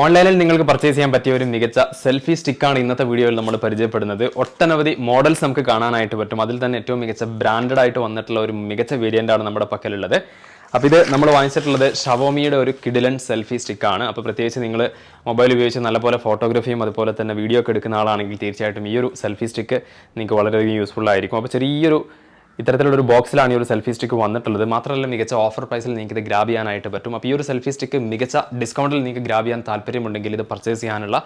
ഓൺലൈനിൽ നിങ്ങൾക്ക് പർച്ചേസ് ചെയ്യാൻ പറ്റിയ ഒരു മികച്ച സെൽഫി സ്റ്റിക്കാണ് ഇന്നത്തെ വീഡിയോയിൽ നമ്മൾ പരിചയപ്പെടുന്നത്. ഒട്ടനവധി മോഡൽസ് നമുക്ക് കാണാനായിട്ട് പറ്റും. അതിൽ തന്നെ ഏറ്റവും മികച്ച ബ്രാൻഡഡ് ആയിട്ട് വന്നിട്ടുള്ള ഒരു മികച്ച വേരിയന്റ് ആണ് നമ്മുടെ പക്കലുള്ളത്. അപ്പോൾ ഇത് നമ്മൾ വാങ്ങിച്ചിട്ടുള്ളത് ഷവോമിയുടെ ഒരു കിഡിലൻ സെൽഫി സ്റ്റിക്കാണ്. അപ്പോൾ പ്രത്യേകിച്ച് നിങ്ങൾ മൊബൈൽ ഉപയോഗിച്ച് നല്ലപോലെ ഫോട്ടോഗ്രാഫിയും അതുപോലെ തന്നെ വീഡിയോ ഒക്കെ എടുക്കുന്ന ആളാണെങ്കിൽ തീർച്ചയായിട്ടും ഈ ഒരു സെൽഫി സ്റ്റിക്ക് നിങ്ങൾക്ക് വളരെയധികം യൂസ്ഫുൾ ആയിരിക്കും. അപ്പോൾ ചെറിയൊരു ഇത്തരത്തിലുള്ളൊരു ബോക്സിലാണ് ഈ ഒരു സെൽഫി സ്റ്റിക്ക് വന്നിട്ടുള്ളത്. മാത്രമല്ല മികച്ച ഓഫർ പ്രൈസിൽ നിങ്ങൾക്ക് ഇത് ഗ്രാബ് ചെയ്യാനായിട്ട് പറ്റും. അപ്പോൾ ഈ ഒരു സെൽഫി സ്റ്റിക്ക് മികച്ച ഡിസ്കൗണ്ടിൽ നിങ്ങൾക്ക് ഗ്രാബ് ചെയ്യാൻ താല്പര്യമുണ്ടെങ്കിൽ ഇത് പർച്ചേസ് ചെയ്യാനുള്ള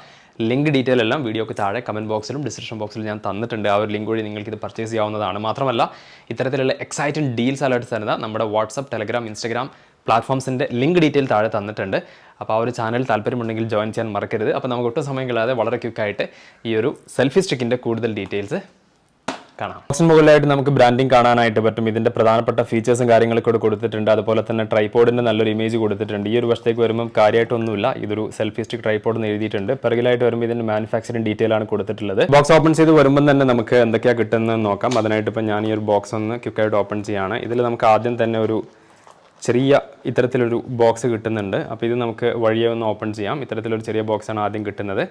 ലിങ്ക് ഡീറ്റെയിൽ എല്ലാം വീഡിയോക്ക് താഴെ കമൻറ്റ് ബോക്സിലും ഡിസ്ക്രിപ്ഷൻ ബോക്സിലും ഞാൻ തന്നിട്ടുണ്ട്. ആ ഒരു ലിങ്ക് വഴി നിങ്ങൾക്ക് ഇത് പർച്ചേസ് ചെയ്യാവുന്നതാണ്. മാത്രമല്ല ഇത്തരത്തിലുള്ള എക്സൈറ്റിംഗ് ഡീൽസ് അലേർട്ട്സ് തരുന്ന നമ്മുടെ വാട്സപ്പ്, ടെലഗ്രാം, ഇൻസ്റ്റഗ്രാം പ്ലാറ്റ്ഫോംസിൻ്റെ ലിങ്ക് ഡീറ്റെയിൽ താഴെ തന്നിട്ടുണ്ട്. അപ്പോൾ ആ ഒരു ചാനൽ താല്പര്യമുണ്ടെങ്കിൽ ജോയിൻ ചെയ്യാൻ മറക്കരുത്. അപ്പോൾ നമുക്ക് ഒട്ടും സമയം കളയാതെ വളരെ ക്വിക്കായിട്ട് ഈ ഒരു സെൽഫി സ്റ്റിക്കിൻ്റെ കൂടുതൽ ഡീറ്റെയിൽസ് കാണാം. ബോക്സിന് മുകളിലായിട്ട് നമുക്ക് ബ്രാൻഡിങ് കാണാനായിട്ട് പറ്റും. ഇതിന്റെ പ്രധാനപ്പെട്ട ഫീച്ചേഴ്സും കാര്യങ്ങളൊക്കെ ഇവിടെ കൊടുത്തിട്ടുണ്ട്. അതുപോലെ തന്നെ ട്രൈപോഡിന്റെ നല്ലൊരു ഇമേജ് കൊടുത്തിട്ടുണ്ട്. ഈ ഒരു വശത്തേക്ക് വരുമ്പോൾ കാര്യമായിട്ടൊന്നുമില്ല, ഇതൊരു സെൽഫി സ്റ്റിക് ട്രൈപോഡ് എന്ന് എഴുതിയിട്ടുണ്ട്. പിറകിലായിട്ട് വരുമ്പോൾ ഇതിന്റെ മാനുഫാക്ചറിംഗ് ഡീറ്റെയിൽ ആണ് കൊടുത്തിട്ടുള്ളത്. ബോക്സ് ഓപ്പൺ ചെയ്ത് വരുമ്പോൾ തന്നെ നമുക്ക് എന്തൊക്കെയാണ് കിട്ടുന്നത് നോക്കാം. അതിനായിട്ട് ഇപ്പം ഞാൻ ഈ ഒരു ബോക്സ് ഒന്ന് ക്വിക്കായിട്ട് ഓപ്പൺ ചെയ്യാണ്. ഇതിൽ നമുക്ക് ആദ്യം തന്നെ ഒരു ചെറിയ ഇത്തരത്തിലൊരു ബോക്സ് കിട്ടുന്നുണ്ട്. അപ്പോൾ ഇത് നമുക്ക് വഴിയെ ഒന്ന് ഓപ്പൺ ചെയ്യാം. ഇത്തരത്തിലൊരു ചെറിയ ബോക്സാണ് ആദ്യം കിട്ടുന്നത്.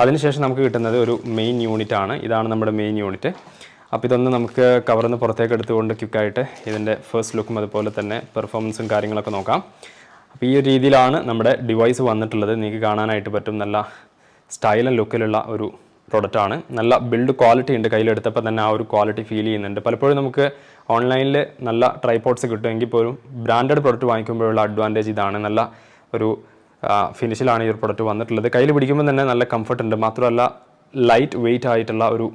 അതിനുശേഷം നമുക്ക് കിട്ടുന്നത് ഒരു മെയിൻ യൂണിറ്റ് ആണ്. ഇതാണ് നമ്മുടെ മെയിൻ യൂണിറ്റ്. അപ്പോൾ ഇതൊന്ന് നമുക്ക് കവറിന്ന് പുറത്തേക്ക് എടുത്തുകൊണ്ട് ക്വിക്കായിട്ട് ഇതിൻ്റെ ഫസ്റ്റ് ലുക്കും അതുപോലെ തന്നെ പെർഫോമൻസും കാര്യങ്ങളൊക്കെ നോക്കാം. അപ്പോൾ ഈ ഒരു രീതിയിലാണ് നമ്മുടെ ഡിവൈസ് വന്നിട്ടുള്ളത്. നിങ്ങൾക്ക് കാണാനായിട്ട് പറ്റും. നല്ല സ്റ്റൈൽ ആൻഡ് ലുക്കിലുള്ള ഒരു പ്രൊഡക്റ്റാണ്. നല്ല ബിൽഡ് ക്വാളിറ്റി ഉണ്ട്. കയ്യിലെടുത്തപ്പോൾ തന്നെ ആ ഒരു ക്വാളിറ്റി ഫീൽ ചെയ്യുന്നുണ്ട്. പലപ്പോഴും നമുക്ക് ഓൺലൈനിൽ നല്ല ട്രൈപോഡ്സ് കിട്ടുമെങ്കിൽ പോലും ബ്രാൻഡഡ് പ്രൊഡക്റ്റ് വാങ്ങിക്കുമ്പോഴുള്ള അഡ്വാൻറ്റേജ് ഇതാണ്. നല്ല ഒരു ഫിനിഷിലാണ് ഈ ഒരു പ്രൊഡക്റ്റ് വന്നിട്ടുള്ളത്. കയ്യിൽ പിടിക്കുമ്പോൾ തന്നെ നല്ല കംഫർട്ട് ഉണ്ട്. മാത്രമല്ല ലൈറ്റ് വെയിറ്റ് ആയിട്ടുള്ള ഒരു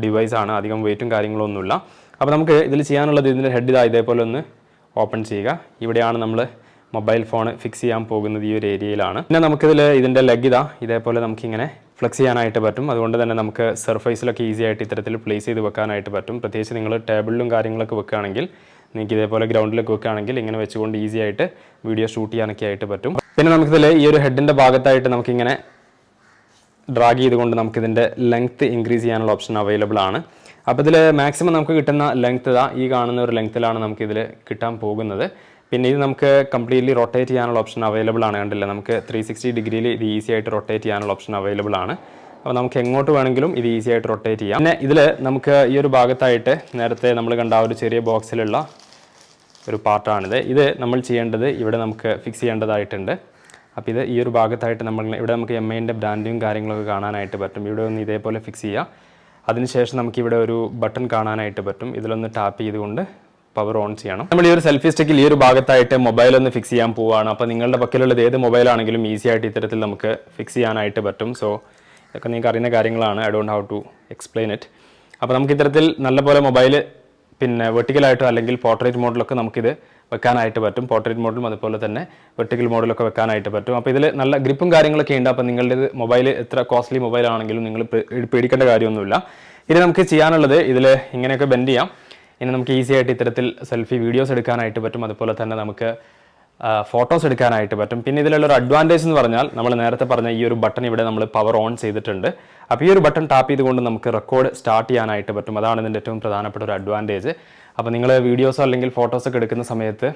ഡിവൈസാണ്. അധികം വെയിറ്റും കാര്യങ്ങളൊന്നുമില്ല. അപ്പോൾ നമുക്ക് ഇതിൽ ചെയ്യാനുള്ളത് ഇതിൻ്റെ ഹെഡ് ഇതേപോലെ ഒന്ന് ഓപ്പൺ ചെയ്യുക. ഇവിടെയാണ് നമ്മൾ മൊബൈൽ ഫോൺ ഫിക്സ് ചെയ്യാൻ പോകുന്നത്. ഈ ഒരു ഏരിയയിലാണ്. പിന്നെ നമുക്കിതിൽ ഇതിൻ്റെ ലെഗ് ഇതേപോലെ നമുക്കിങ്ങനെ ഫ്ലെക്സ് ചെയ്യാനായിട്ട് പറ്റും. അതുകൊണ്ട് തന്നെ നമുക്ക് സർഫേസിലൊക്കെ ഈസി ആയിട്ട് ഇത്തരത്തിൽ പ്ലേസ് ചെയ്ത് വെക്കാനായിട്ട് പറ്റും. പ്രത്യേകിച്ച് നിങ്ങൾ ടേബിളിലും കാര്യങ്ങളൊക്കെ വെക്കുകയാണെങ്കിൽ, നിങ്ങൾക്ക് ഇതേപോലെ ഗ്രൗണ്ടിലൊക്കെ വെക്കുകയാണെങ്കിൽ ഇങ്ങനെ വെച്ചുകൊണ്ട് ഈസി ആയിട്ട് വീഡിയോ ഷൂട്ട് ചെയ്യാനൊക്കെ ആയിട്ട് പറ്റും. പിന്നെ നമുക്കിതിൽ ഈ ഒരു ഹെഡിൻ്റെ ഭാഗത്തായിട്ട് നമുക്കിങ്ങനെ ഡ്രാഗ് ചെയ്തുകൊണ്ട് നമുക്കിതിൻ്റെ ലെങ്ത്ത് ഇൻക്രീസ് ചെയ്യാനുള്ള ഓപ്ഷൻ അവൈലബിൾ ആണ്. അപ്പോൾ ഇതിൽ മാക്സിമം നമുക്ക് കിട്ടുന്ന ലെങ്ത്ത് ഈ കാണുന്ന ഒരു ലെങ്ത്തിലാണ് നമുക്കിതിൽ കിട്ടാൻ പോകുന്നത്. പിന്നെ ഇത് നമുക്ക് കംപ്ലീറ്റ്ലി റൊട്ടേറ്റ് ചെയ്യാനുള്ള ഓപ്ഷൻ അവൈലബിൾ ആണ്. കണ്ടില്ല, നമുക്ക് 360 ഡിഗ്രിയിൽ ഇത് ഈസി ആയിട്ട് റൊട്ടേറ്റ് ചെയ്യാനുള്ള ഓപ്ഷൻ അവൈലബിൾ ആണ്. അപ്പോൾ നമുക്ക് എങ്ങോട്ട് വേണമെങ്കിലും ഇത് ഈസി ആയിട്ട് റൊട്ടേറ്റ് ചെയ്യാം. പിന്നെ ഇതിൽ നമുക്ക് ഈ ഒരു ഭാഗത്തായിട്ട് നേരത്തെ നമ്മൾ കണ്ട ആ ഒരു ചെറിയ ബോക്സിലുള്ള ഒരു പാർട്ടാണിത്. ഇത് നമ്മൾ ചെയ്യേണ്ടത് ഇവിടെ നമുക്ക് ഫിക്സ് ചെയ്യേണ്ടതായിട്ടുണ്ട്. അപ്പോൾ ഇത് ഈ ഒരു ഭാഗത്തായിട്ട് ഇവിടെ നമുക്ക് MIൻ്റെ ബ്രാൻഡിങ് കാര്യങ്ങളൊക്കെ കാണാനായിട്ട് പറ്റും. ഇവിടെ ഒന്ന് ഇതേപോലെ ഫിക്സ് ചെയ്യുക. അതിനുശേഷം നമുക്കിവിടെ ഒരു ബട്ടൺ കാണാനായിട്ട് പറ്റും. ഇതിലൊന്ന് ടാപ്പ് ചെയ്തുകൊണ്ട് പവർ ഓൺ ചെയ്യണം. നമ്മൾ ഈ ഒരു സെൽഫി സ്റ്റിക്കിൽ ഈ ഒരു ഭാഗത്തായിട്ട് മൊബൈൽ ഒന്ന് ഫിക്സ് ചെയ്യാൻ പോവുകയാണ്. അപ്പോൾ നിങ്ങളുടെ പക്കലുള്ളത് ഏത് മൊബൈലാണെങ്കിലും ഈസി ആയിട്ട് ഇത്തരത്തിൽ നമുക്ക് ഫിക്സ് ചെയ്യാനായിട്ട് പറ്റും. സോ ഇതൊക്കെ നിങ്ങൾക്ക് അറിയുന്ന കാര്യങ്ങളാണ്. I don't how to explain it. അപ്പോൾ നമുക്ക് ഇത്തരത്തിൽ നല്ലപോലെ മൊബൈൽ പിന്നെ വെർട്ടിക്കലായിട്ടോ അല്ലെങ്കിൽ പോർട്രേറ്റ് മോഡിലൊക്കെ നമുക്കിത് വെക്കാനായിട്ട് പറ്റും. പോർട്രേറ്റ് മോഡലും അതുപോലെ തന്നെ വെർട്ടിക്കൽ മോഡലൊക്കെ വെക്കാനായിട്ട് പറ്റും. അപ്പോൾ ഇതിൽ നല്ല ഗ്രിപ്പും കാര്യങ്ങളൊക്കെ ഉണ്ട്. അപ്പോൾ നിങ്ങളുടെ മൊബൈൽ എത്ര കോസ്റ്റ്ലി മൊബൈലാണെങ്കിലും നിങ്ങൾ പേടിക്കേണ്ട കാര്യമൊന്നുമില്ല. ഇനി നമുക്ക് ചെയ്യാനുള്ളത് ഇതിൽ ഇങ്ങനെയൊക്കെ ബെൻഡ് ചെയ്യാം. ഇനി നമുക്ക് ഈസി ആയിട്ട് ഇത്തരത്തിൽ സെൽഫി വീഡിയോസ് എടുക്കാനായിട്ട് പറ്റും. അതുപോലെ തന്നെ നമുക്ക് ഫോട്ടോസ് എടുക്കാനായിട്ട് പറ്റും. പിന്നെ ഇതിലുള്ളൊരു അഡ്വാൻറ്റേജ് എന്ന് പറഞ്ഞാൽ നമ്മൾ നേരത്തെ പറഞ്ഞ ഈ ഒരു ബട്ടൺ ഇവിടെ നമ്മൾ പവർ ഓൺ ചെയ്തിട്ടുണ്ട്. അപ്പോൾ ഈ ഒരു ബട്ടൺ ടാപ്പ് ചെയ്തുകൊണ്ട് നമുക്ക് റെക്കോർഡ് സ്റ്റാർട്ട് ചെയ്യാനായിട്ട് പറ്റും. അതാണ് ഇതിൻ്റെ ഏറ്റവും പ്രധാനപ്പെട്ട ഒരു അഡ്വാൻറ്റേജ്. അപ്പോൾ നിങ്ങൾ വീഡിയോസോ അല്ലെങ്കിൽ ഫോട്ടോസൊക്കെ എടുക്കുന്ന സമയത്ത്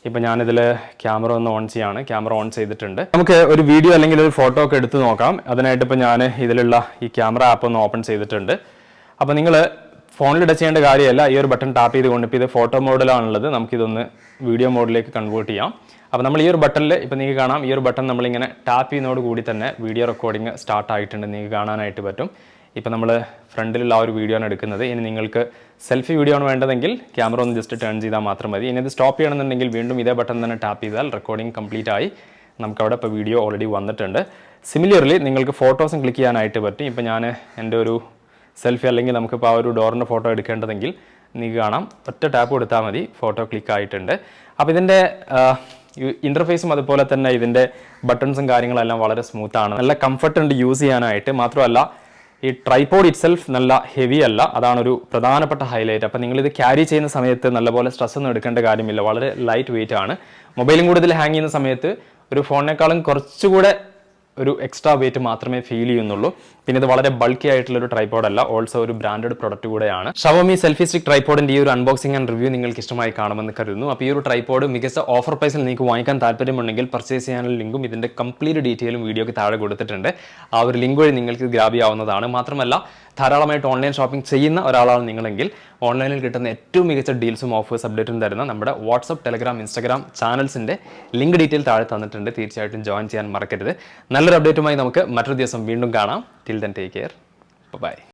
ഇപ്പോൾ ഞാനിതിൽ ക്യാമറ ഒന്ന് ഓൺ ചെയ്യാണ്. ക്യാമറ ഓൺ ചെയ്തിട്ടുണ്ട്. നമുക്ക് ഒരു വീഡിയോ അല്ലെങ്കിൽ ഒരു ഫോട്ടോ ഒക്കെ എടുത്ത് നോക്കാം. അതിനായിട്ട് ഇപ്പോൾ ഞാൻ ഇതിലുള്ള ഈ ക്യാമറ ആപ്പ് ഒന്ന് ഓപ്പൺ ചെയ്തിട്ടുണ്ട്. അപ്പോൾ നിങ്ങൾ ഫോണിൽ ടച്ച് ചെയ്യേണ്ട കാര്യമല്ല. ഈ ഒരു ബട്ടൺ ടാപ്പ് ചെയ്തുകൊണ്ട് ഇപ്പോൾ ഇത് ഫോട്ടോ മോഡിലാണുള്ളത്. നമുക്കിതൊന്ന് വീഡിയോ മോഡിലേക്ക് കൺവേർട്ട് ചെയ്യാം. അപ്പോൾ നമ്മൾ ഈ ഒരു ബട്ടണിൽ ഇപ്പോൾ നിങ്ങൾക്ക് കാണാം, ഈ ഒരു ബട്ടൺ നമ്മളിങ്ങനെ ടാപ്പ് ചെയ്യുന്നതോട് കൂടി തന്നെ വീഡിയോ റെക്കോർഡിങ് സ്റ്റാർട്ട് ആയിട്ടുണ്ട്. നിങ്ങൾക്ക് കാണാനായിട്ട് പറ്റും. ഇപ്പോൾ നമ്മൾ ഫ്രണ്ടിലുള്ള ആ ഒരു വീഡിയോ ആണ് എടുക്കുന്നത്. ഇനി നിങ്ങൾക്ക് സെൽഫി വീഡിയോ ആണ് വേണ്ടതെങ്കിൽ ക്യാമറ ഒന്ന് ജസ്റ്റ് ടേൺ ചെയ്താൽ മാത്രം മതി. ഇനി ഇത് സ്റ്റോപ്പ് ചെയ്യണമെന്നുണ്ടെങ്കിൽ വീണ്ടും ഇതേ ബട്ടൺ തന്നെ ടാപ്പ് ചെയ്താൽ റെക്കോർഡിംഗ് കംപ്ലീറ്റ് ആയി നമുക്കവിടെ ഇപ്പോൾ വീഡിയോ ഓൾറെഡി വന്നിട്ടുണ്ട്. സിമിലർലി നിങ്ങൾക്ക് ഫോട്ടോസും ക്ലിക്ക് ചെയ്യാനായിട്ട് പറ്റും. ഇപ്പോൾ ഞാൻ എൻ്റെ ഒരു സെൽഫി അല്ലെങ്കിൽ നമുക്കിപ്പോൾ ആ ഒരു ഡോറിൻ്റെ ഫോട്ടോ എടുക്കേണ്ടതെങ്കിൽ നിങ്ങൾക്ക് കാണാം, ഒറ്റ ടാപ്പ് കൊടുത്താൽ മതി, ഫോട്ടോ ക്ലിക്ക് ആയിട്ടുണ്ട്. അപ്പോൾ ഇതിൻ്റെ ഇൻ്റർഫേസും അതുപോലെ തന്നെ ഇതിൻ്റെ ബട്ടൺസും കാര്യങ്ങളെല്ലാം വളരെ സ്മൂത്താണ്. നല്ല കംഫർട്ട് ഉണ്ട് യൂസ് ചെയ്യാനായിട്ട്. മാത്രമല്ല ഈ ട്രൈപോഡ് ഇറ്റ്സെൽഫ് നല്ല ഹെവി അല്ല. അതാണൊരു പ്രധാനപ്പെട്ട ഹൈലൈറ്റ്. അപ്പോൾ നിങ്ങളിത് ക്യാരി ചെയ്യുന്ന സമയത്ത് നല്ലപോലെ സ്ട്രെസ് ഒന്നും എടുക്കേണ്ട കാര്യമില്ല. വളരെ ലൈറ്റ് വെയിറ്റ് ആണ്. മൊബൈലും കൂടുതൽ ഹാങ് ചെയ്യുന്ന സമയത്ത് ഒരു ഫോണിനേക്കാളും കുറച്ചുകൂടെ ഒരു എക്സ്ട്രാ വെയിറ്റ് മാത്രമേ ഫീൽ ചെയ്യുന്നുള്ളൂ. പിന്നെ ഇത് വളരെ ബൾക്കി ആയിട്ടുള്ള ഒരു ട്രൈപോഡ് അല്ല, ഓൾസോ ഒരു ബ്രാൻഡഡ് പ്രൊഡക്റ്റ് കൂടെയാണ്. ഷവോമി സെൽഫി സ്റ്റിക് ട്രൈപോഡിന്റെ ഈ ഒരു അൺബോക്സിംഗ് ആൻഡ് റിവ്യൂ നിങ്ങൾക്ക് ഇഷ്ടമായി കാണുമെന്ന് കരുതുന്നു. അപ്പോൾ ഈ ഒരു ട്രൈപോഡ് മികച്ച ഓഫർ പ്രൈസിൽ നിങ്ങൾക്ക് വാങ്ങിക്കാൻ താല്പര്യമുണ്ടെങ്കിൽ പർച്ചേസ് ചെയ്യാനുള്ള ലിങ്കും ഇതിന്റെ കംപ്ലീറ്റ് ഡീറ്റെയിലും വീഡിയോക്ക് താഴെ കൊടുത്തിട്ടുണ്ട്. ആ ഒരു ലിങ്ക് വഴി നിങ്ങൾക്ക് ഗ്രാബ് ചെയ്യാവുന്നതാണ്. മാത്രമല്ല ധാരാളമായിട്ട് ഓൺലൈൻ ഷോപ്പിംഗ് ചെയ്യുന്ന ഒരാളാണ് നിങ്ങളെങ്കിൽ ഓൺലൈനിൽ കിട്ടുന്ന ഏറ്റവും മികച്ച ഡീൽസും ഓഫേഴ്സ് അപ്ഡേറ്റും തരുന്ന നമ്മുടെ വാട്സ്ആപ്പ്, ടെലഗ്രാം, ഇൻസ്റ്റാഗ്രാം ചാനൽസിന്റെ ലിങ്ക് ഡീറ്റെയിൽ താഴെ തന്നിട്ടുണ്ട്. തീർച്ചയായിട്ടും ജോയിൻ ചെയ്യാൻ മറക്കരുത്. നല്ലൊരു അപ്ഡേറ്റുമായി നമുക്ക് മറ്റൊരു ദിവസം വീണ്ടും കാണാം. Till then take care. By.